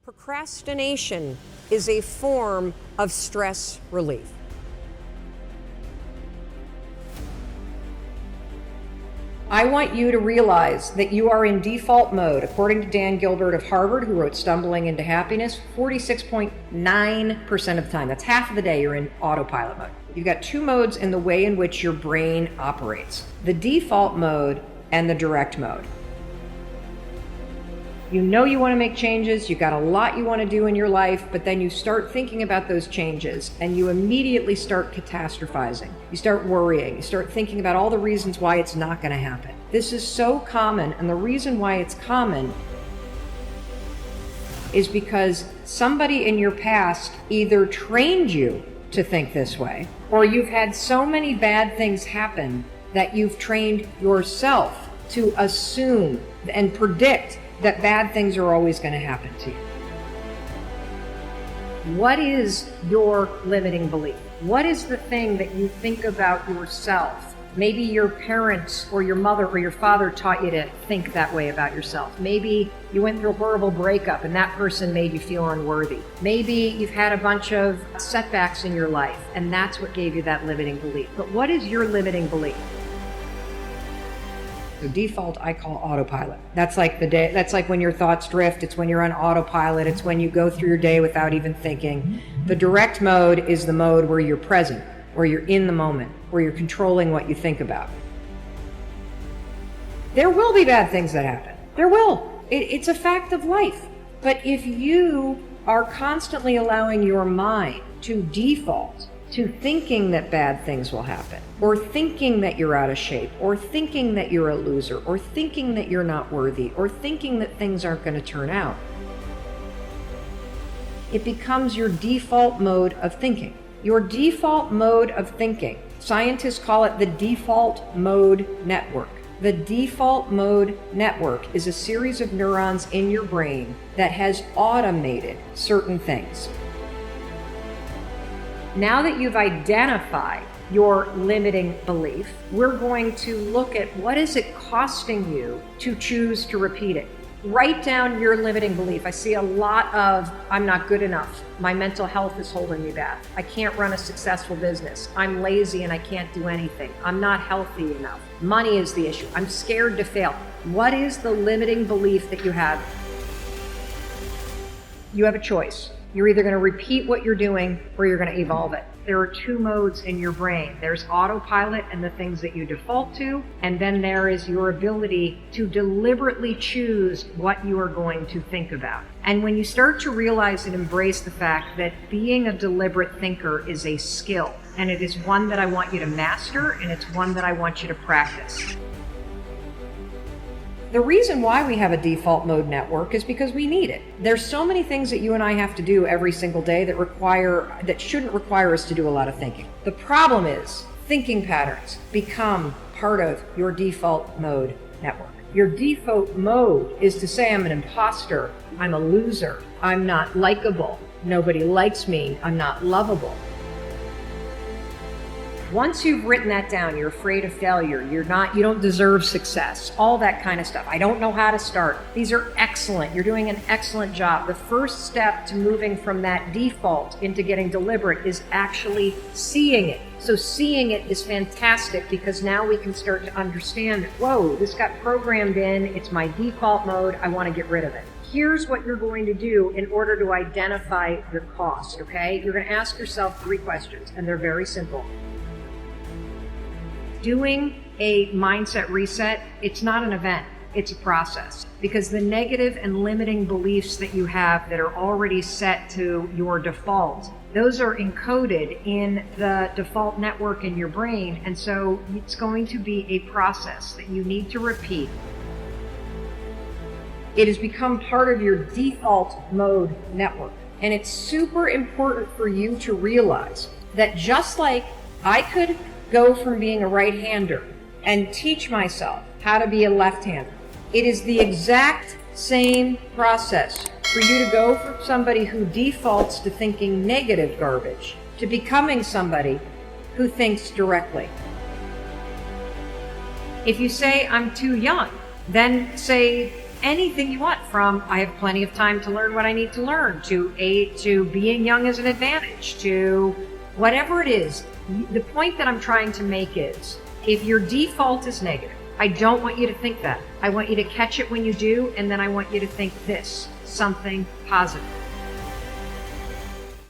Procrastination is a form of stress relief. I want you to realize that you are in default mode. According to Dan Gilbert of Harvard, who wrote Stumbling into Happiness, 46.9% of the time, that's half of the day, you're in autopilot mode. You've got two modes in the way in which your brain operates: the default mode and the direct mode. You know you want to make changes, you've got a lot you want to do in your life, but then you start thinking about those changes and you immediately start catastrophizing. You start worrying, you start thinking about all the reasons why it's not going to happen. This is so common, and the reason why it's common is because somebody in your past either trained you to think this way, or you've had so many bad things happen that you've trained yourself to assume and predict that bad things are always going to happen to you. What is your limiting belief? What is the thing that you think about yourself? Maybe your parents or your mother or your father taught you to think that way about yourself. Maybe you went through a horrible breakup and that person made you feel unworthy. Maybe you've had a bunch of setbacks in your life and that's what gave you that limiting belief. But what is your limiting belief? The default I call autopilot. That's like the day. That's like when your thoughts drift. It's when you're on autopilot. It's when you go through your day without even thinking. The direct mode is the mode where you're present, where you're in the moment, where you're controlling what you think about. There will be bad things that happen. There will. It's a fact of life. But if you are constantly allowing your mind to default to thinking that bad things will happen, or thinking that you're out of shape, or thinking that you're a loser, or thinking that you're not worthy, or thinking that things aren't going to turn out, it becomes your default mode of thinking. Your default mode of thinking, scientists call it the default mode network. The default mode network is a series of neurons in your brain that has automated certain things. Now that you've identified your limiting belief, we're going to look at what is it costing you to choose to repeat it. Write down your limiting belief. I see a lot of, I'm not good enough. My mental health is holding me back. I can't run a successful business. I'm lazy and I can't do anything. I'm not healthy enough. Money is the issue. I'm scared to fail. What is the limiting belief that you have? You have a choice. You're either going to repeat what you're doing or you're going to evolve it. There are two modes in your brain. There's autopilot and the things that you default to, and then there is your ability to deliberately choose what you are going to think about. And when you start to realize and embrace the fact that being a deliberate thinker is a skill, and it is one that I want you to master, and it's one that I want you to practice. The reason why we have a default mode network is because we need it. There's so many things that you and I have to do every single day that shouldn't require us to do a lot of thinking. The problem is thinking patterns become part of your default mode network. Your default mode is to say, I'm an imposter, I'm a loser, I'm not likable, nobody likes me, I'm not lovable. Once you've written that down, you're afraid of failure, you don't deserve success, all that kind of stuff. I don't know how to start. These are excellent. You're doing an excellent job. The first step to moving from that default into getting deliberate is actually seeing it. So seeing it is fantastic because now we can start to understand, whoa, this got programmed in, it's my default mode, I want to get rid of it. Here's what you're going to do in order to identify the cost, okay? You're going to ask yourself 3 questions, and they're very simple. Doing a mindset reset, it's not an event, it's a process. Because the negative and limiting beliefs that you have that are already set to your default, those are encoded in the default network in your brain, and so it's going to be a process that you need to repeat. It has become part of your default mode network, and it's super important for you to realize that just like I could go from being a right-hander and teach myself how to be a left-hander, it is the exact same process for you to go from somebody who defaults to thinking negative garbage to becoming somebody who thinks directly. If you say, I'm too young, then say, anything you want, from I have plenty of time to learn what I need to learn, to being young is an advantage, to whatever it is. The point that I'm trying to make is, if your default is negative, I don't want you to think that. I want you to catch it when you do, and then I want you to think this, something positive.